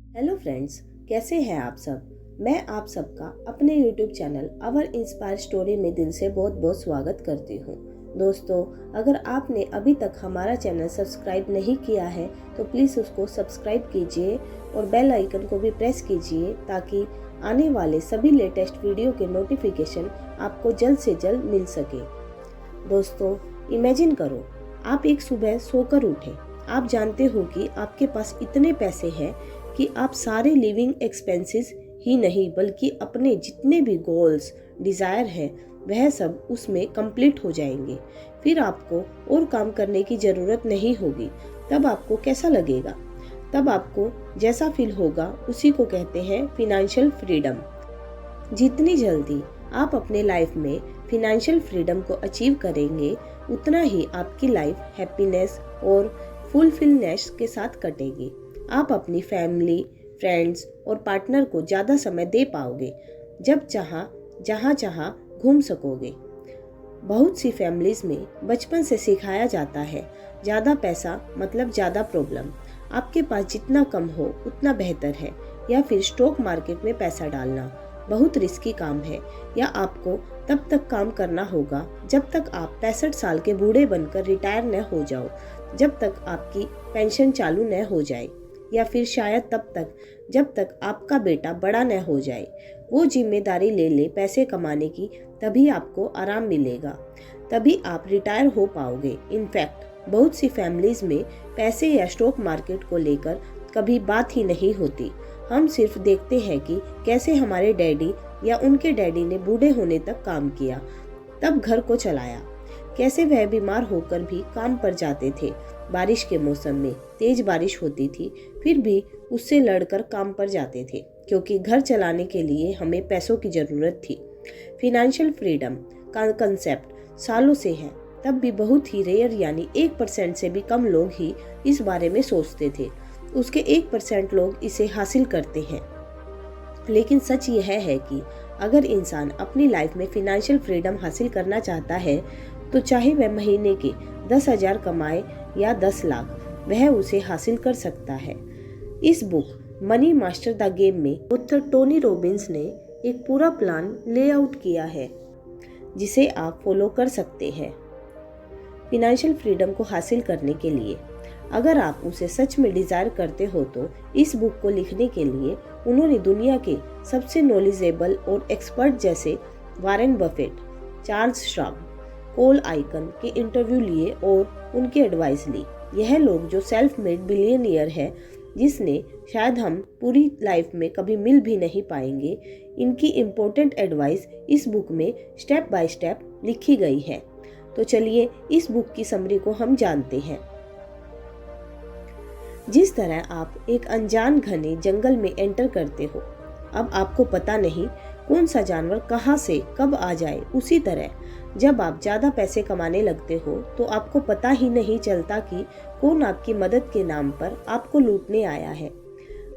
Hello friends, कैसे हैं आप सब। मैं आप सबका अपने यूट्यूब चैनल अवर इंस्पायर स्टोरी में दिल से बहुत बहुत स्वागत करती हूँ। दोस्तों, अगर आपने अभी तक हमारा चैनल सब्सक्राइब नहीं किया है तो प्लीज़ उसको सब्सक्राइब कीजिए और बेल आइकन को भी प्रेस कीजिए ताकि आने वाले सभी लेटेस्ट वीडियो के नोटिफिकेशन आपको जल्द से जल्द मिल सके। दोस्तों, इमेजिन करो, आप एक सुबह सोकर उठे। आप जानते हो कि आपके पास इतने पैसे हैं कि आप सारे लिविंग एक्सपेंसेस ही नहीं बल्कि अपने जितने भी गोल्स डिज़ायर हैं वह सब उसमें कंप्लीट हो जाएंगे। फिर आपको और काम करने की ज़रूरत नहीं होगी। तब आपको कैसा लगेगा? तब आपको जैसा फील होगा उसी को कहते हैं फिनेंशियल फ्रीडम। जितनी जल्दी आप अपने लाइफ में फिनेंशियल फ्रीडम को अचीव करेंगे उतना ही आपकी लाइफ हैप्पीनेस और फुलफिलनेस के साथ कटेगी। आप अपनी फैमिली, फ्रेंड्स और पार्टनर को ज़्यादा समय दे पाओगे। जब जहाँ चाहा घूम सकोगे। बहुत सी फैमिलीज में बचपन से सिखाया जाता है ज़्यादा पैसा मतलब ज़्यादा प्रॉब्लम। आपके पास जितना कम हो उतना बेहतर है, या फिर स्टॉक मार्केट में पैसा डालना बहुत रिस्की काम है, या आपको तब तक काम करना होगा जब तक आप 65 साल के बूढ़े बनकर रिटायर न हो जाओ, जब तक आपकी पेंशन चालू न हो जाए, या फिर शायद तब तक जब तक आपका बेटा बड़ा न हो जाए। वो जिम्मेदारी ले ले पैसे कमाने की, तभी आपको आराम मिलेगा, तभी आप रिटायर हो पाओगे। इनफैक्ट बहुत सी फैमिलीज में पैसे या स्टॉक मार्केट को लेकर कभी बात ही नहीं होती। हम सिर्फ देखते हैं कि कैसे हमारे डैडी या उनके डैडी ने बूढ़े होने तक काम किया, तब घर को चलाया, कैसे वह बीमार होकर भी काम पर जाते थे। बारिश के मौसम में तेज बारिश होती थी फिर भी उससे लड़कर काम पर जाते थे, क्योंकि घर चलाने के लिए हमें पैसों की ज़रूरत थी। फिनेंशियल फ्रीडम का कंसेप्ट सालों से है, तब भी बहुत ही रेयर यानी 1% से भी कम लोग ही इस बारे में सोचते थे। उसके 1% लोग इसे हासिल करते हैं। लेकिन सच यह है कि अगर इंसान अपनी लाइफ में फिनेंशियल फ्रीडम हासिल करना चाहता है तो चाहे वह महीने के 10,000 कमाए या 10 लाख, वह उसे हासिल कर सकता है। इस book money master the game में ऑथर टोनी रॉबिन्स ने एक पूरा प्लान लेआउट किया है जिसे आप फॉलो कर सकते हैं फिनेंशियल फ्रीडम को हासिल करने के लिए। अगर आप उसे सच में डिज़ायर करते हो तो इस बुक को लिखने के लिए उन्होंने दुनिया के सबसे नॉलेजेबल और एक्सपर्ट जैसे Warren Buffett, Charles Schwab, Paul icon के इंटरव्यू लिए और उनकी एडवाइस ली। यह लोग जो सेल्फ मेड बिलियनियर है जिसने शायद हम पूरी लाइफ में कभी मिल भी नहीं पाएंगे, इनकी इम्पोर्टेंट एडवाइस इस बुक में स्टेप बाय स्टेप लिखी गई है। तो चलिए इस बुक की समरी को हम जानते हैं। जिस तरह आप एक अनजान घने जंगल में एंटर करते हो, अब आपको पता नहीं कौन सा जानवर कहाँ से कब आ जाए, उसी तरह जब आप ज़्यादा पैसे कमाने लगते हो तो आपको पता ही नहीं चलता कि कौन आपकी मदद के नाम पर आपको लूटने आया है।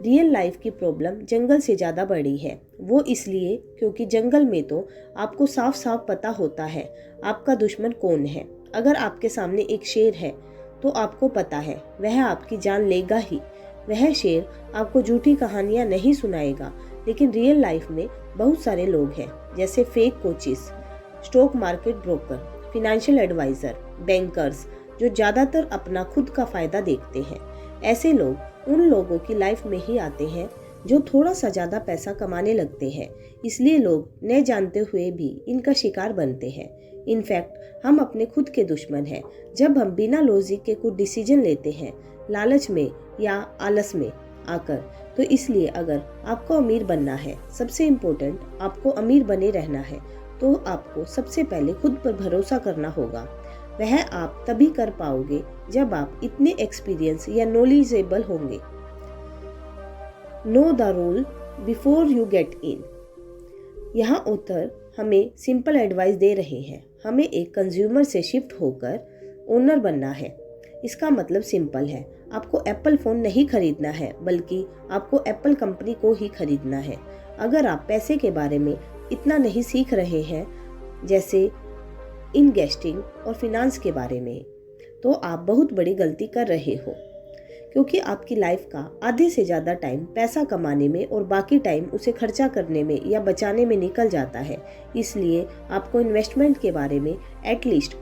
रियल लाइफ की प्रॉब्लम जंगल से ज़्यादा बड़ी है। वो इसलिए क्योंकि जंगल में तो आपको साफ साफ पता होता है आपका दुश्मन कौन है। अगर आपके सामने एक शेर है तो आपको पता है वह आपकी जान लेगा ही। वह शेर आपको झूठी कहानियाँ नहीं सुनाएगा। लेकिन रियल लाइफ में बहुत सारे लोग हैं, जैसे fake coaches, stock market broker, financial adviser, bankers, जो ज़्यादातर अपना खुद का फ़ायदा देखते हैं। ऐसे लोग उन लोगों की लाइफ में ही आते हैं जो थोड़ा सा ज़्यादा पैसा कमाने लगते हैं, इसलिए लोग न जानते हुए भी इनका शिकार बनते हैं। इनफैक्ट हम अपने खुद के दुश्मन हैं जब हम बिना लॉजिक के कुछ डिसीजन लेते हैं, लालच में या आलस में आकर। तो इसलिए अगर आपको अमीर बनना है, सबसे इम्पोर्टेंट आपको अमीर बने रहना है, तो आपको सबसे पहले खुद पर भरोसा करना होगा। वह आप तभी कर पाओगे जब आप इतने एक्सपीरियंस या नॉलेजेबल होंगे। Know the rule before you get in. यहाँ ऑथर हमें सिंपल एडवाइस दे रहे हैं। हमें एक कंज्यूमर से शिफ्ट होकर ओनर बनना है। इसका मतलब सिंपल है, आपको एप्पल फ़ोन नहीं खरीदना है बल्कि आपको एप्पल कंपनी को ही खरीदना है। अगर आप पैसे के बारे में इतना नहीं सीख रहे हैं, जैसे इन्वेस्टिंग और फिनांस के बारे में, तो आप बहुत बड़ी गलती कर रहे हो। क्योंकि आपकी लाइफ का आधे से ज़्यादा टाइम पैसा कमाने में और बाकी टाइम उसे खर्चा करने में या बचाने में निकल जाता है। इसलिए आपको इन्वेस्टमेंट के बारे में एटलीस्ट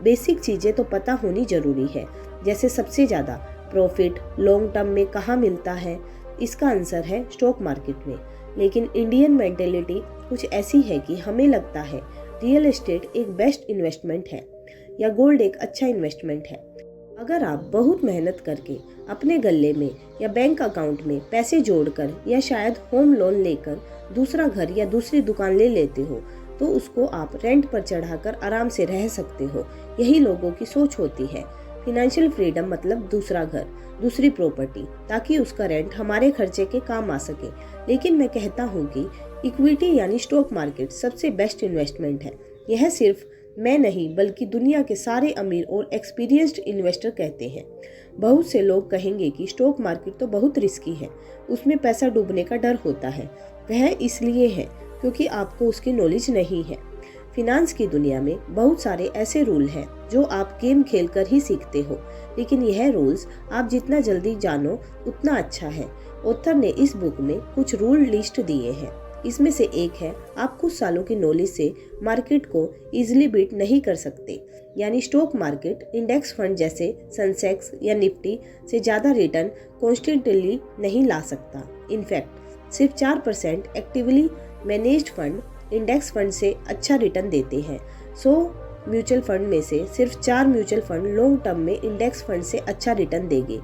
बेसिक चीज़ें तो पता होनी ज़रूरी है, जैसे सबसे ज़्यादा प्रॉफिट लॉन्ग टर्म में कहाँ मिलता है। इसका आंसर है स्टॉक मार्केट में। लेकिन इंडियन मेंटेलिटी कुछ ऐसी है कि हमें लगता है रियल एस्टेट एक बेस्ट इन्वेस्टमेंट है या गोल्ड एक अच्छा इन्वेस्टमेंट है। अगर आप बहुत मेहनत करके अपने गल्ले में या बैंक अकाउंट में पैसे जोड़कर या शायद होम लोन लेकर दूसरा घर या दूसरी दुकान ले लेते हो तो उसको आप रेंट पर चढ़ाकर आराम से रह सकते हो। यही लोगों की सोच होती है। फिनेंशियल फ्रीडम मतलब दूसरा घर, दूसरी प्रॉपर्टी, ताकि उसका रेंट हमारे खर्चे के काम आ सके। लेकिन मैं कहता हूँ कि इक्विटी यानी स्टॉक मार्केट सबसे बेस्ट इन्वेस्टमेंट है। यह सिर्फ मैं नहीं बल्कि दुनिया के सारे अमीर और एक्सपीरियंस्ड इन्वेस्टर कहते हैं। बहुत से लोग कहेंगे कि स्टॉक मार्केट तो बहुत रिस्की है, उसमें पैसा डूबने का डर होता है। वह इसलिए है क्योंकि आपको उसकी नॉलेज नहीं है। फिनांस की दुनिया में बहुत सारे ऐसे रूल हैं जो आप गेम खेलकर ही सीखते हो, लेकिन यह रूल्स आप जितना जल्दी जानो उतना अच्छा है। ऑथर ने इस बुक में कुछ रूल लिस्ट दिए हैं। इसमें से एक है, आप कुछ सालों की नॉलेज से मार्केट को इजीली बीट नहीं कर सकते। यानी स्टॉक मार्केट इंडेक्स फंड जैसे सेंसेक्स या निफ्टी से ज़्यादा रिटर्न कॉन्स्टेंटली नहीं ला सकता। इनफैक्ट सिर्फ 4% actively managed fund index fund से अच्छा रिटर्न देते हैं। 100 म्यूचुअल फंड में से सिर्फ 4 म्यूचुअल फंड लॉन्ग टर्म में इंडेक्स फंड से अच्छा रिटर्न देंगे।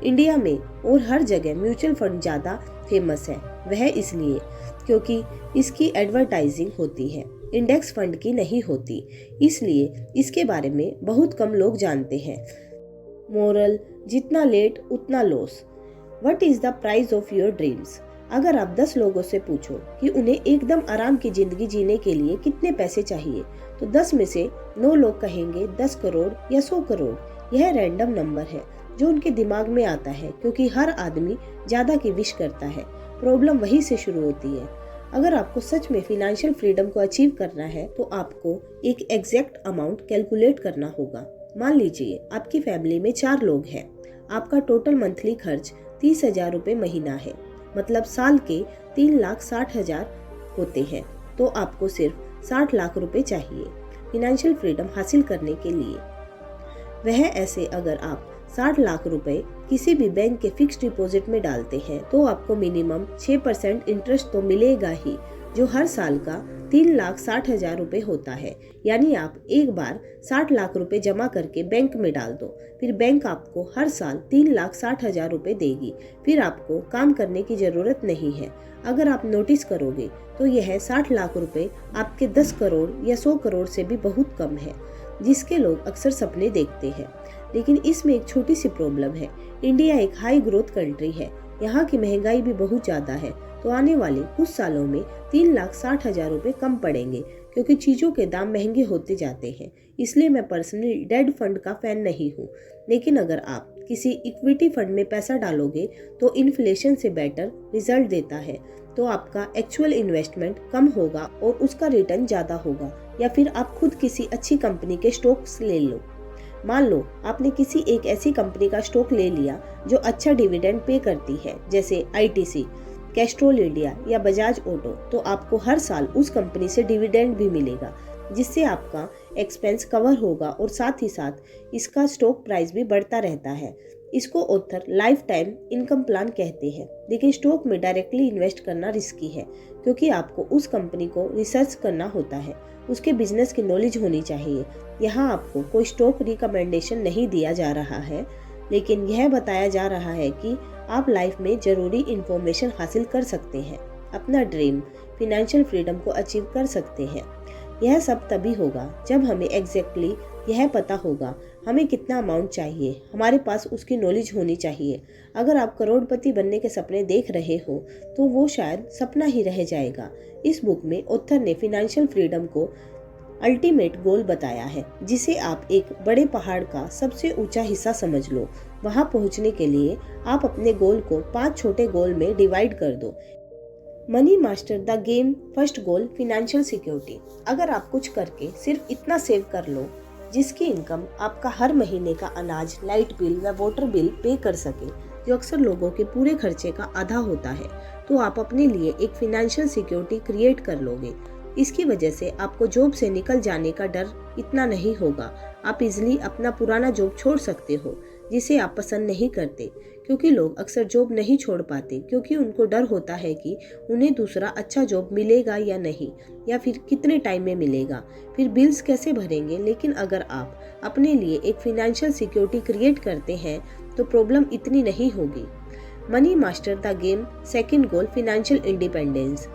इंडिया में और हर जगह म्यूचुअल फंड ज़्यादा फेमस है। वह इसलिए क्योंकि इसकी एडवर्टाइजिंग होती है, इंडेक्स फंड की नहीं होती, इसलिए इसके बारे में बहुत कम लोग जानते हैं। मोरल, जितना लेट उतना loss. What is the price of your dreams? अगर आप 10 लोगों से पूछो कि उन्हें एकदम आराम की जिंदगी जीने के लिए कितने पैसे चाहिए, तो 10 में से 9 लोग कहेंगे 10 करोड़ या 100 करोड़। यह रैंडम नंबर है जो उनके दिमाग में आता है, क्योंकि हर आदमी ज़्यादा की विश करता है। प्रॉब्लम वहीं से शुरू होती है। अगर आपको सच में फिनेंशियल फ्रीडम को अचीव करना है तो आपको एक एग्जैक्ट अमाउंट कैलकुलेट करना होगा। मान लीजिए आपकी फैमिली में 4 लोग हैं। आपका टोटल मंथली खर्च 30,000 रुपये महीना है, मतलब साल के 3,60,000 होते हैं। तो आपको सिर्फ 60 लाख रुपए चाहिए फिनेंशियल फ्रीडम हासिल करने के लिए। वह ऐसे अगर आप 60 लाख रुपए किसी भी बैंक के फिक्स डिपॉजिट में डालते हैं तो आपको मिनिमम 6% इंटरेस्ट तो मिलेगा ही, जो हर साल का 3,60,000 रुपये होता है। यानी आप एक बार 60 लाख रुपए जमा करके बैंक में डाल दो, फिर बैंक आपको हर साल 3,60,000 रुपये देगी। फिर आपको काम करने की ज़रूरत नहीं है। अगर आप नोटिस करोगे तो यह 60 लाख रुपए आपके 10 करोड़ या 100 करोड़ से भी बहुत कम है, जिसके लोग अक्सर सपने देखते हैं। लेकिन इसमें एक छोटी सी प्रॉब्लम है। इंडिया एक हाई ग्रोथ कंट्री है, यहाँ की महंगाई भी बहुत ज़्यादा है, तो आने वाले कुछ सालों में 3,60,000 रुपये कम पड़ेंगे, क्योंकि चीज़ों के दाम महंगे होते जाते हैं। इसलिए मैं पर्सनली डेट फंड का फ़ैन नहीं हूँ। लेकिन अगर आप किसी इक्विटी फंड में पैसा डालोगे तो इन्फ्लेशन से बेटर रिजल्ट देता है, तो आपका एक्चुअल इन्वेस्टमेंट कम होगा और उसका रिटर्न ज़्यादा होगा। या फिर आप खुद किसी अच्छी कंपनी के स्टॉक्स ले लो। मान लो आपने किसी एक ऐसी कंपनी का स्टॉक ले लिया जो अच्छा डिविडेंड पे करती है, जैसे आईटीसी, कैस्ट्रोल इंडिया या बजाज ऑटो, तो आपको हर साल उस कंपनी से डिविडेंड भी मिलेगा, जिससे आपका एक्सपेंस कवर होगा और साथ ही साथ इसका स्टॉक प्राइस भी बढ़ता रहता है। इसको author life time income plan कहते हैं। लेकिन स्टॉक में डायरेक्टली इन्वेस्ट करना रिस्की है, क्योंकि आपको उस कंपनी को रिसर्च करना होता है, उसके बिजनेस की नॉलेज होनी चाहिए। यहाँ आपको कोई स्टॉक रिकमेंडेशन नहीं दिया जा रहा है, लेकिन यह बताया जा रहा है कि आप लाइफ में ज़रूरी इन्फॉर्मेशन हासिल कर सकते हैं, अपना ड्रीम फिनेंशियल फ्रीडम को अचीव कर सकते हैं। यह सब तभी होगा जब हमें एग्जैक्टली यह पता होगा हमें कितना अमाउंट चाहिए, हमारे पास उसकी नॉलेज होनी चाहिए। अगर आप करोड़पति बनने के सपने देख रहे हो तो वो शायद सपना ही रह जाएगा। इस बुक में ऑथर ने फिनेंशियल फ्रीडम को अल्टीमेट गोल बताया है, जिसे आप एक बड़े पहाड़ का सबसे ऊंचा हिस्सा समझ लो। वहां पहुंचने के लिए आप अपने गोल को 5 छोटे गोल में डिवाइड कर दो। Money master the game, first goal financial security. अगर आप कुछ करके सिर्फ इतना सेव कर लो जिसकी इनकम आपका हर महीने का अनाज, लाइट बिल व वाटर बिल पे कर सके, जो अक्सर लोगों के पूरे खर्चे का आधा होता है, तो आप अपने लिए एक फिनेंशियल सिक्योरिटी क्रिएट कर लोगे। इसकी वजह से आपको जॉब से निकल जाने का डर इतना नहीं होगा। आप इजीली अपना पुराना जॉब छोड़ सकते हो जिसे आप पसंद नहीं करते, क्योंकि लोग अक्सर जॉब नहीं छोड़ पाते क्योंकि उनको डर होता है कि उन्हें दूसरा अच्छा जॉब मिलेगा या नहीं, या फिर कितने टाइम में मिलेगा, फिर बिल्स कैसे भरेंगे। लेकिन अगर आप अपने लिए एक फिनेंशियल सिक्योरिटी क्रिएट करते हैं तो प्रॉब्लम इतनी नहीं होगी। Money master the game second goal, financial independence.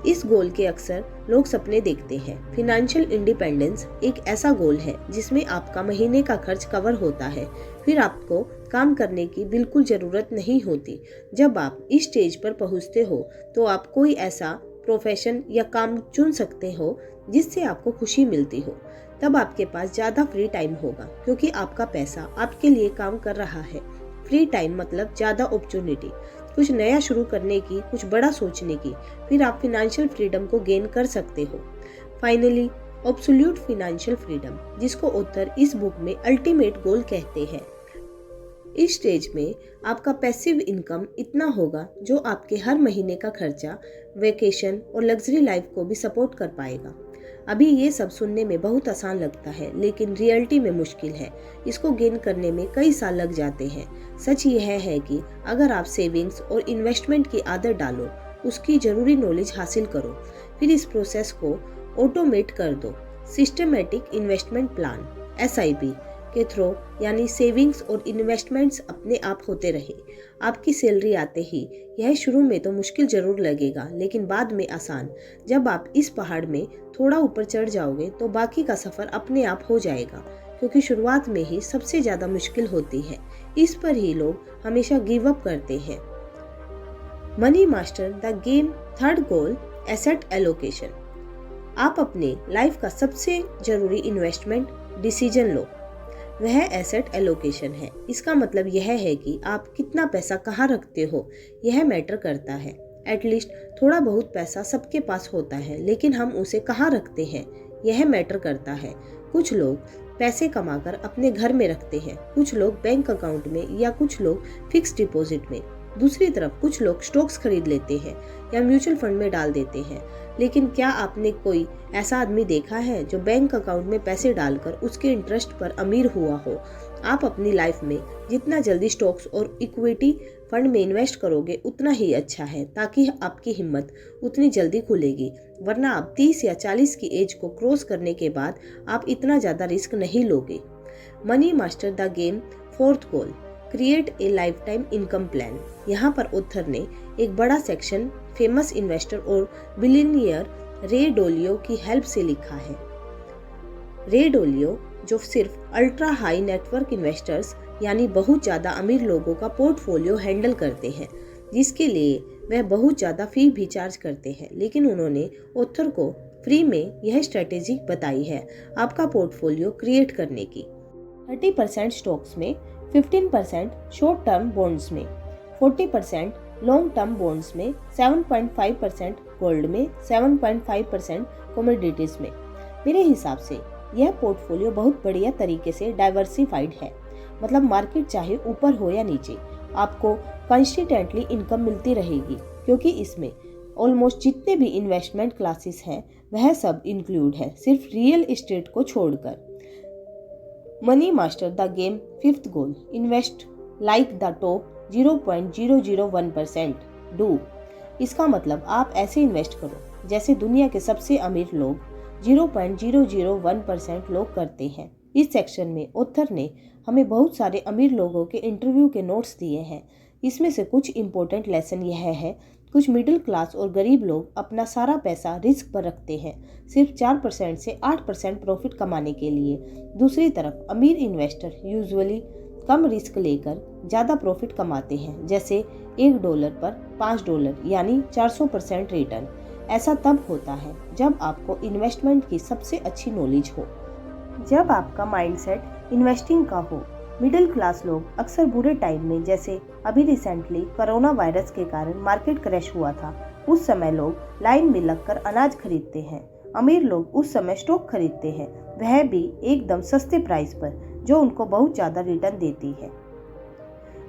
इस गोल के अक्सर लोग सपने देखते हैं। फिनेंशियल इंडिपेंडेंस एक ऐसा गोल है जिसमें आपका महीने का खर्च कवर होता है, फिर आपको काम करने की बिल्कुल ज़रूरत नहीं होती। जब आप इस स्टेज पर पहुंचते हो तो आप कोई ऐसा प्रोफेशन या काम चुन सकते हो जिससे आपको खुशी मिलती हो। तब आपके पास ज़्यादा फ्री टाइम होगा क्योंकि आपका पैसा आपके लिए काम कर रहा है। फ्री टाइम मतलब ज़्यादा अपॉर्चुनिटी, कुछ नया शुरू करने की, कुछ बड़ा सोचने की। फिर आप फिनेंशियल फ्रीडम को गेन कर सकते हो। फाइनली एब्सोल्यूट फिनेंशियल फ्रीडम, जिसको ऑथर इस बुक में अल्टीमेट गोल कहते हैं। इस स्टेज में आपका पैसिव इनकम इतना होगा जो आपके हर महीने का खर्चा, वेकेशन और लग्जरी लाइफ को भी सपोर्ट कर पाएगा। अभी ये सब सुनने में बहुत आसान लगता है, लेकिन रियलिटी में मुश्किल है। इसको गेन करने में कई साल लग जाते हैं। सच यह है कि अगर आप सेविंग्स और इन्वेस्टमेंट की आदत डालो, उसकी जरूरी नॉलेज हासिल करो, फिर इस प्रोसेस को ऑटोमेट कर दो। सिस्टमेटिक इन्वेस्टमेंट प्लान SIP के थ्रू, यानी सेविंग्स और इन्वेस्टमेंट्स अपने आप होते रहे। आपकी सैलरी आते ही यह शुरू में तो मुश्किल जरूर लगेगा, लेकिन बाद में आसान। जब आप इस पहाड़ में थोड़ा ऊपर चढ़ जाओगे तो बाकी का सफ़र अपने आप हो जाएगा, क्योंकि शुरुआत में ही सबसे ज़्यादा मुश्किल होती है। इस पर ही लोग हमेशा गिव अप करते हैं। Money master the game third goal, asset allocation. आप अपने लाइफ का सबसे जरूरी इन्वेस्टमेंट डिसीजन लो, वह एसेट एलोकेशन है। इसका मतलब यह है कि आप कितना पैसा कहाँ रखते हो, यह मैटर करता है। एटलीस्ट थोड़ा बहुत पैसा सबके पास होता है, लेकिन हम उसे कहाँ रखते हैं यह मैटर करता है। कुछ लोग पैसे कमाकर अपने घर में रखते हैं, कुछ लोग बैंक अकाउंट में, या कुछ लोग फिक्स डिपॉजिट में। दूसरी तरफ कुछ लोग स्टॉक्स खरीद लेते हैं या म्यूचुअल फंड में डाल देते हैं। लेकिन क्या आपने कोई ऐसा आदमी देखा है जो बैंक अकाउंट में पैसे डालकर उसके इंटरेस्ट पर अमीर हुआ हो? आप अपनी लाइफ में जितना जल्दी स्टॉक्स और इक्विटी फंड में इन्वेस्ट करोगे उतना ही अच्छा है, ताकि आपकी हिम्मत उतनी जल्दी खुलेगी। वरना आप 30 या 40 की एज को क्रॉस करने के बाद आप इतना ज़्यादा रिस्क नहीं लोगे। Money master the game fourth goal, create a life time income plan. यहाँ पर ऑथर ने एक बड़ा सेक्शन फेमस इन्वेस्टर और बिलियनियर रे डोलियो की हेल्प से लिखा है। रे डोलियो जो सिर्फ अल्ट्रा हाई नेटवर्क इन्वेस्टर्स, यानी बहुत ज़्यादा अमीर लोगों का पोर्टफोलियो हैंडल करते हैं, जिसके लिए वह बहुत ज़्यादा फी भी चार्ज करते हैं। लेकिन उन्होंने ऑथर को फ्री में यह स्ट्रेटेजी बताई है आपका पोर्टफोलियो क्रिएट करने की। 30% स्टॉक्स में, 15% शॉर्ट टर्म बॉन्ड्स में, 40% लॉन्ग टर्म बॉन्ड्स में, 7.5% गोल्ड में, 7.5% कमोडिटीज में। मेरे हिसाब से यह पोर्टफोलियो बहुत बढ़िया तरीके से डाइवर्सिफाइड है। मतलब मार्केट चाहे ऊपर हो या नीचे, आपको कंसिस्टेंटली इनकम मिलती रहेगी, क्योंकि इसमें ऑलमोस्ट जितने भी इन्वेस्टमेंट क्लासेस हैं वह सब इंक्लूड है, सिर्फ रियल एस्टेट को छोड़कर। Money master the game fifth goal, invest like the top 0.001% do. इसका मतलब आप ऐसे इन्वेस्ट करो जैसे दुनिया के सबसे अमीर लोग 0.001% लोग करते हैं। इस सेक्शन में ऑथर ने हमें बहुत सारे अमीर लोगों के इंटरव्यू के नोट्स दिए हैं। इसमें से कुछ इम्पोर्टेंट लेसन यह है, कुछ मिडिल क्लास और गरीब लोग अपना सारा पैसा रिस्क पर रखते हैं, सिर्फ 4% से 8% प्रॉफिट कमाने के लिए। दूसरी तरफ अमीर इन्वेस्टर यूजुअली कम रिस्क लेकर ज़्यादा प्रॉफिट कमाते हैं, जैसे $1 पर $5, यानी 400% रिटर्न। ऐसा तब होता है जब आपको इन्वेस्टमेंट की सबसे अच्छी नॉलेज हो, जब आपका माइंडसेट इन्वेस्टिंग का हो। मिडिल क्लास लोग अक्सर बुरे टाइम में, जैसे अभी रिसेंटली कोरोना वायरस के कारण मार्केट क्रैश हुआ था, उस समय लोग लाइन में लगकर अनाज खरीदते हैं। अमीर लोग उस समय स्टॉक खरीदते हैं, वह भी एकदम सस्ते प्राइस पर, जो उनको बहुत ज़्यादा रिटर्न देती है।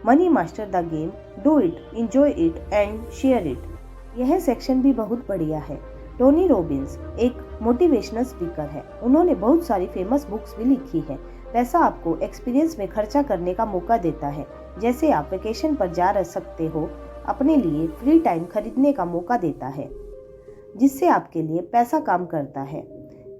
Money master the game, do it, enjoy it and share it. यह सेक्शन भी बहुत बढ़िया है। टोनी रॉबिन्स एक मोटिवेशनल स्पीकर है। उन्होंने बहुत सारी फेमस बुक्स भी लिखी है। पैसा आपको एक्सपीरियंस में खर्चा करने का मौका देता है। जैसे आप वेकेशन पर जा सकते हो, अपने लिए फ्री टाइम खरीदने का मौका देता है, जिससे आपके लिए पैसा काम करता है।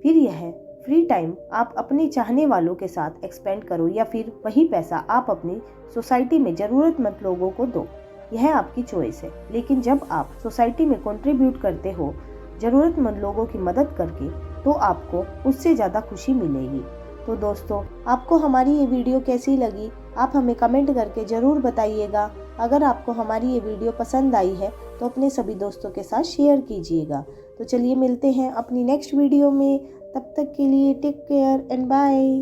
फिर यह फ्री टाइम आप अपने चाहने वालों के साथ एक्सपेंड करो, या फिर वही पैसा आप अपनी सोसाइटी में ज़रूरतमंद लोगों को दो। यह आपकी चॉइस है, लेकिन जब आप सोसाइटी में कंट्रीब्यूट करते हो ज़रूरतमंद लोगों की मदद करके, तो आपको उससे ज़्यादा खुशी मिलेगी। तो दोस्तों, आपको हमारी ये वीडियो कैसी लगी, आप हमें कमेंट करके ज़रूर बताइएगा। अगर आपको हमारी ये वीडियो पसंद आई है तो अपने सभी दोस्तों के साथ शेयर कीजिएगा। तो चलिए मिलते हैं अपनी नेक्स्ट वीडियो में। तब तक के लिए टेक केयर एंड बाय।